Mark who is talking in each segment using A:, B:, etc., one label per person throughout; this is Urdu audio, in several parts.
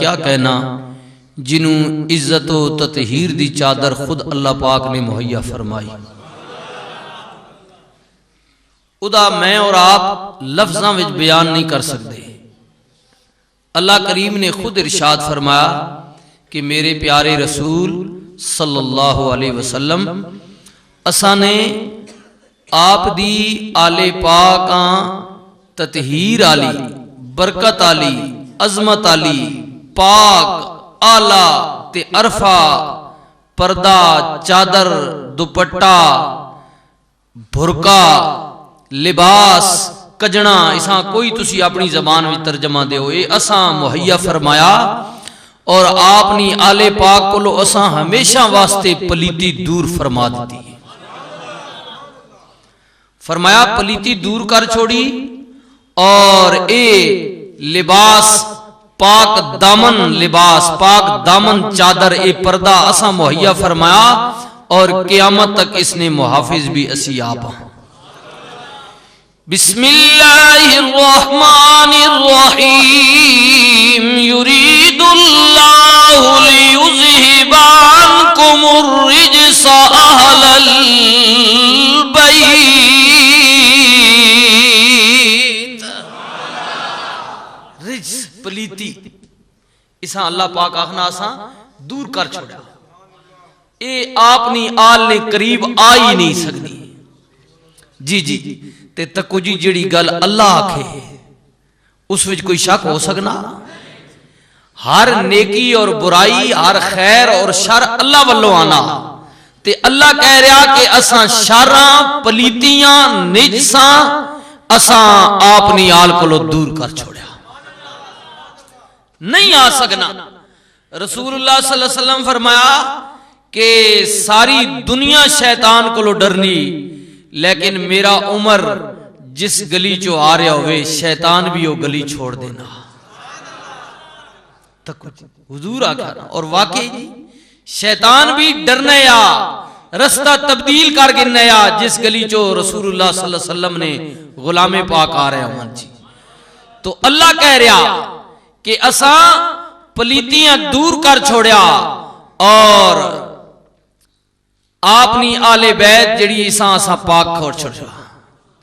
A: کیا کہنا جنوں عزت و تطہیر دی چادر خود اللہ پاک نے مہیا فرمائی. ادا میں اور آپ لفظاں وچ بیان نہیں کر سکتے. اللہ کریم نے خود ارشاد فرمایا کہ میرے پیارے رسول صلی اللہ علیہ وسلم اساں نے آپ دی آل پاکاں تطہیر آلی، برکت آلی، عظمت آلی، پاک آلہ تے عرفہ، پردہ، چادر، دوپٹہ، برقع، لباس، کجنا، اساں کوئی تسی اپنی زبان میں ترجمہ دے ہوئے اساں مہیا فرمایا. اور آپ نے آل پاک کو لو اساں ہمیشہ واسطے پلیتی دور فرما دیتی ہے. فرمایا پلیتی دور کر چھوڑی اور اے لباس پاک دامن، لباس پاک دامن چادر، اے پردہ اساں مہیا فرمایا اور قیامت تک اس نے محافظ بھی اسی آپ ہیں. بسم اللہ الرحمن الرحیم یرید اللہ لیذہب عنکم الرجس اہل البیت. رجس پلیتی اساں اللہ پاک آخنا اساں دور کر چھوڑا. اے آپ نی آل نے قریب آئی نہیں سکتی. جی جی تے تکو جی جڑی گل اللہ آکھے اس وچ کوئی شک ہو سکنا. ہر نیکی اور برائی، ہر خیر اور شر اللہ والوں آنا. تے اللہ کہہ رہا کہ اساں شراں، پلیتیاں، نجساں اساں اپنی آل کو دور کر چھوڑیا. نہیں آ سکنا. رسول اللہ صلی اللہ علیہ وسلم فرمایا کہ ساری دنیا شیطان کو ڈرنی، لیکن میرا عمر جس گلی چو آ رہا ہوئے شیطان بھی وہ گلی چھوڑ دینا. حضور آکھانا اور واقعی شیطان بھی ڈرنے یا رستہ تبدیل کر گرنے یا جس گلی چو رسول اللہ صلی اللہ علیہ وسلم نے غلام پاک آ رہے ہوں. جی تو اللہ کہہ رہا کہ اساں پلیتیاں دور کر چھوڑیا اور اپنی آل بیت جڑی اساں پاک کھوڑ چھوڑیا،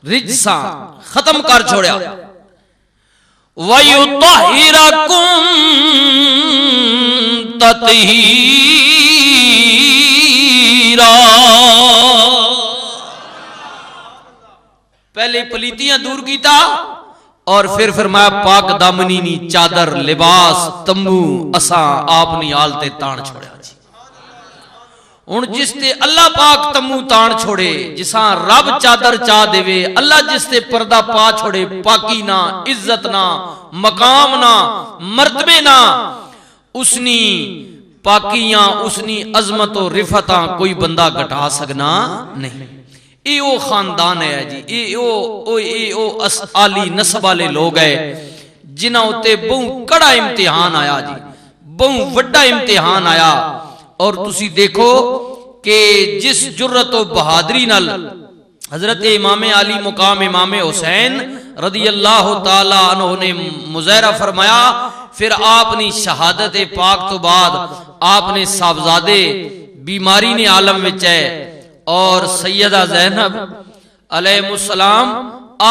A: رجساں ختم کر چھوڑیا. وَيُطَهِّرَكُمْ تَطْهِيرًا. پہلے پلیتیاں دور کیتا اور پھر فرمایا پاک دامنی نی چادر، لباس، تمبو اساں اپنی آل تے تان چھوڑیا. ہن جس تے اللہ پاک تمو تان چھوڑے، جساں رب چادر چا دے، اللہ جس تے پردہ پا چھوڑے، پاکی نہ، عزت نہ، مقام نہ، مرتبے نہ، اسنی پاکیاں، اسنی عظمت و رفتاں کوئی بندہ گھٹا سکنا نہیں. اے او خاندان ہے جی، اے او عالی نسب والے لوگ ہے جنہاں اتے بہت کڑا امتحان آیا جی، بہت وڈا امتحان آیا. اور تسی دیکھو کہ جس جرت و بہادری نال حضرت امام علی مقام امام حسین رضی اللہ تعالی عنہ نے مظاہرہ فرمایا، پھر آپ نے شہادت پاک تو بعد آپ نے صاحبزادے بیماری نے عالم وچ ہے اور سیدہ زینب علیہ السلام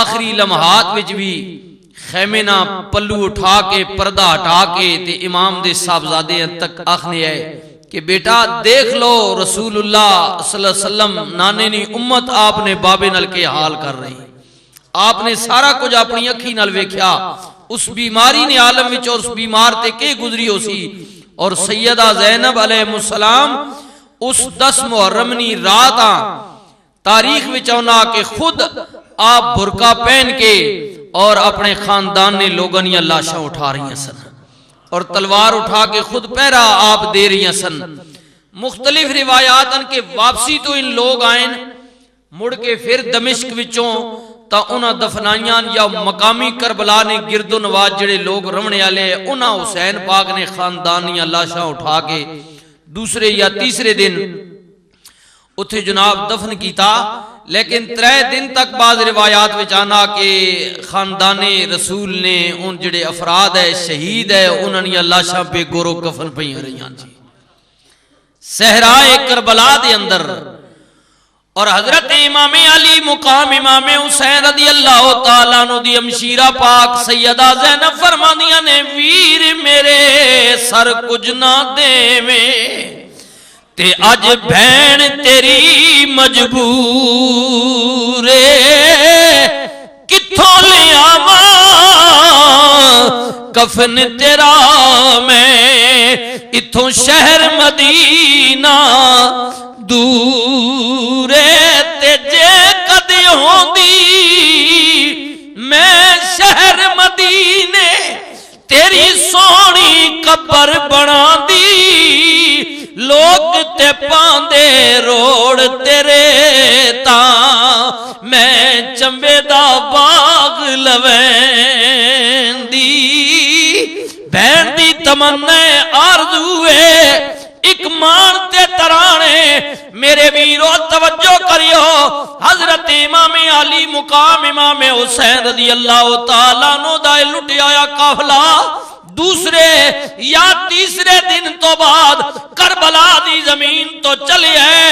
A: آخری لمحات وچ بھی خیمے نہ پلو اٹھا کے پردہ ہٹا کے تے امام دے صاحبزادے تک آخنے آئے کہ بیٹا دیکھ لو رسول اللہ صلی اللہ علیہ وسلم نانے نی امت آپ نے بابے نل کے حال کر رہی. آپ نے سارا کچھ اپنی اکھی نال ویکھیا، اس بیماری نے عالم وچ اور اس بیمار تے کے گزری ہو سی. اور سیدہ زینب علیہ السلام اس 10 محرم نی رات تاریخ وچ آنا کہ خود آپ برقع پہن کے اور اپنے خاندان نے لوگوں نے لاشاں اٹھا رہی ہیں سن اور تلوار اٹھا کے خود پہرا آپ دے رہی ہیں سن. مختلف روایات ان کے واپسی تو ان لوگ آئیں مڑ کے پھر دمشق وچوں تا انہاں دفنائیاں یا مقامی کربلا نے گرد و نواز جڑے لوگ رمنے والے انہاں حسین پاک نے خاندانیاں لاشاں اٹھا کے دوسرے یا تیسرے دن اتھے جناب دفن کیتا. لیکن 3 دن تک بعض روایات وچ آنا کہ خاندان رسول نے ان جڑے افراد ہے شہید ہے انہاں دی لاشاں بے گورو کفن پئیاں رہیاں جی صحرائے کربلا دے اندر. اور حضرت امام علی مقام امام حسین رضی اللہ تعالیٰ عنہ دی امشیرہ پاک سیدہ زینب فرمانیاں نے ویر میرے سر کچھ نہ دے میں تے اج بہن تیری مجبور کتھوں لے آواں کفن تیرا میں اتھوں شہر مدینہ دور تے جے کدی ہوندی میں شہر مدینے تیری سونی قبر بنا دی لوگ تے پاندے روڑ تیرے تاں میں چمبے دا باغ لوین دی بہن دی تمنا آرزو ہے ایک مانتے ترانے میرے ویرو توجہ کریو حضرت امام علی مقام امام حسین رضی اللہ تعالیٰ عنہ دا لٹیا آیا قافلہ دوسرے یا تیسرے دن تو بعد کربلا دی زمین تو چلی ہے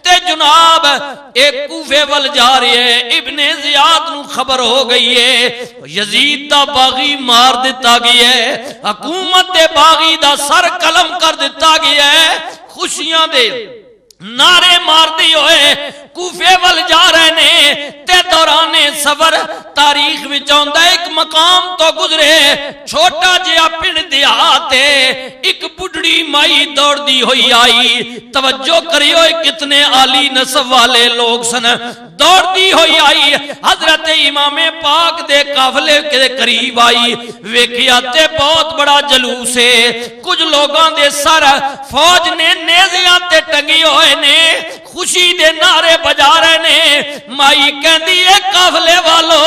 A: تے جناب ایک کوفے ول جا رہی ہے ابن زیاد نو خبر ہو گئی ہے یزید دا باغی مار دیتا گیا ہے حکومت دے باغی دا سر قلم کر دیتا گیا ہے خوشیاں دے نعرے مار دی ہوئے کوفے ول جا رہے نے تے دوران سفر تاریخ وچ آندا ایک مقام تو گزرے چھوٹا جہا پنڈ دیہات ایک بڈڑی مائی دوڑ دی ہوئی آئی توجہ کریو کتنے عالی نسب والے لوگ سن دوڑ دی ہوئی آئی حضرت امام پاک دے قافلے کے قریب آئی ویکھیا تے بہت بڑا جلوس ہے کچھ لوگاں دے سر فوج نے نیزیاں تے ٹنگی ہوئے نے خوشی دے نعرے بجا رہے نے مائی کہندی ہے قافلے والو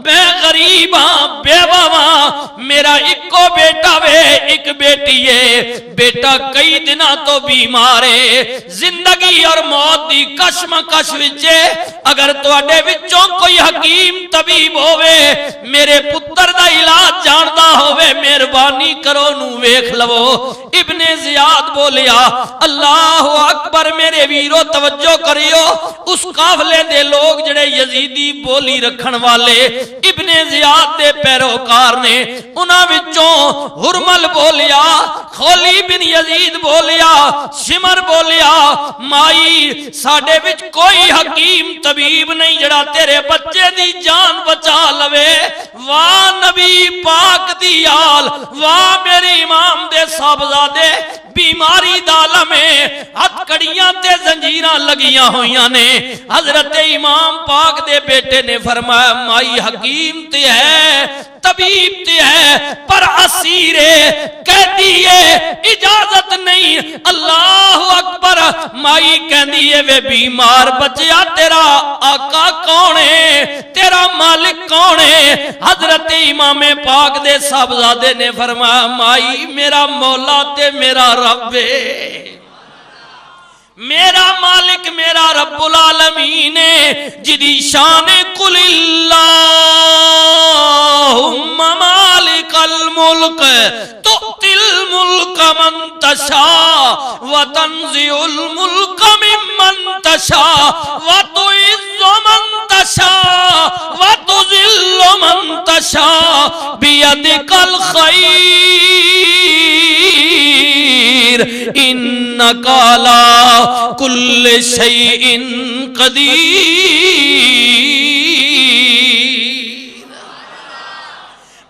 A: میں غریب ہاں بیوہ ہاں میرا ایکو بیٹا وے ایک بیٹی ہے بیٹا کئی دنوں تو بیمار ہے زندگی اور موت دی کشمکش وچ اگر تواڈے وچوں کوئی حکیم طبیب ہووے میرے پتر دا علاج جاندا ہووے مہربانی کرو نو ویکھ لو ابن زیاد بولیا اللہ اکبر میرے ویرو توجہ کریو اس قافلے دے لوگ جڑے یزیدی بولی رکھن والے ابن زیاد دے پیروکار نے انہاں وچوں ہرمل بولیا خولی بن یزید بولیا شمر بولیا مائی ساڈے وچ کوئی حکیم طبیب نہیں جڑا تیرے بچے دی جان بچا لوے واہ نبی پاک دی آل واہ میرے امام دے صاحبزادے بیماری دالم ہتھ کڑیاں تے زنجیراں لگیاں ہویاں نے حضرت امام پاک دے بیٹے نے فرمایا مائی حکیم تے ہے طبیب تے ہے پر اسیر قیدی ہے اجازت نہیں اللہ اکبر مائی کہندی ہے وے بیمار بچیا تیرا آقا کون ہے تیرا مالک کون ہے حضرت امام پاک دے صاحبزادے نے فرمایا مائی میرا مولا تے میرا رب ہے میرا مالک میرا رب العالمین جدی شان قل اللہم مالک الملک تؤتی الملک من تشاء وتنزع الملک ممن تشاء وتعز من تشاء وتذل من تشاء بیدک الخیر انکا علی کل شیء قدیر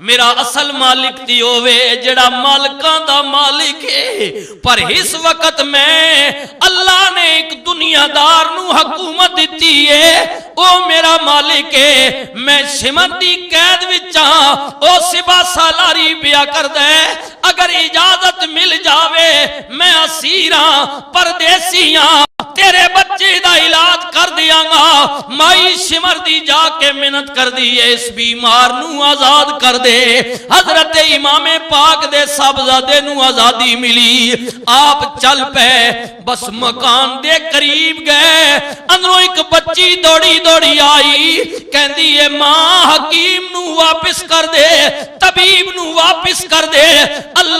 A: میرا اصل مالک دی ہوئے جڑا مالکان دا مالک ہے پر اس وقت میں اللہ نے ایک دنیا دار نو حکومت دیتی ہے او میرا مالک ہے میں شمت دی قید وچاں او سبا سالاری بیا کر دے اگر اجازت مل جاوے میں اسیراں پردیسیاں تیرے بچے دا علاج کر دیاں گا۔ مائی سمر دی جا کے محنت کر دی ہے اس بیمار نو آزاد کر دے۔ حضرت امام پاک دے صاحبزادے نو آزادی ملی، آپ چل پے، بس مکان دے قریب گئے، اندروں ایک بچی دوڑی دوڑی آئی، کہندی ہے ماں حکیم نو واپس کر دے، طبیب نو واپس کر دے۔ اللہ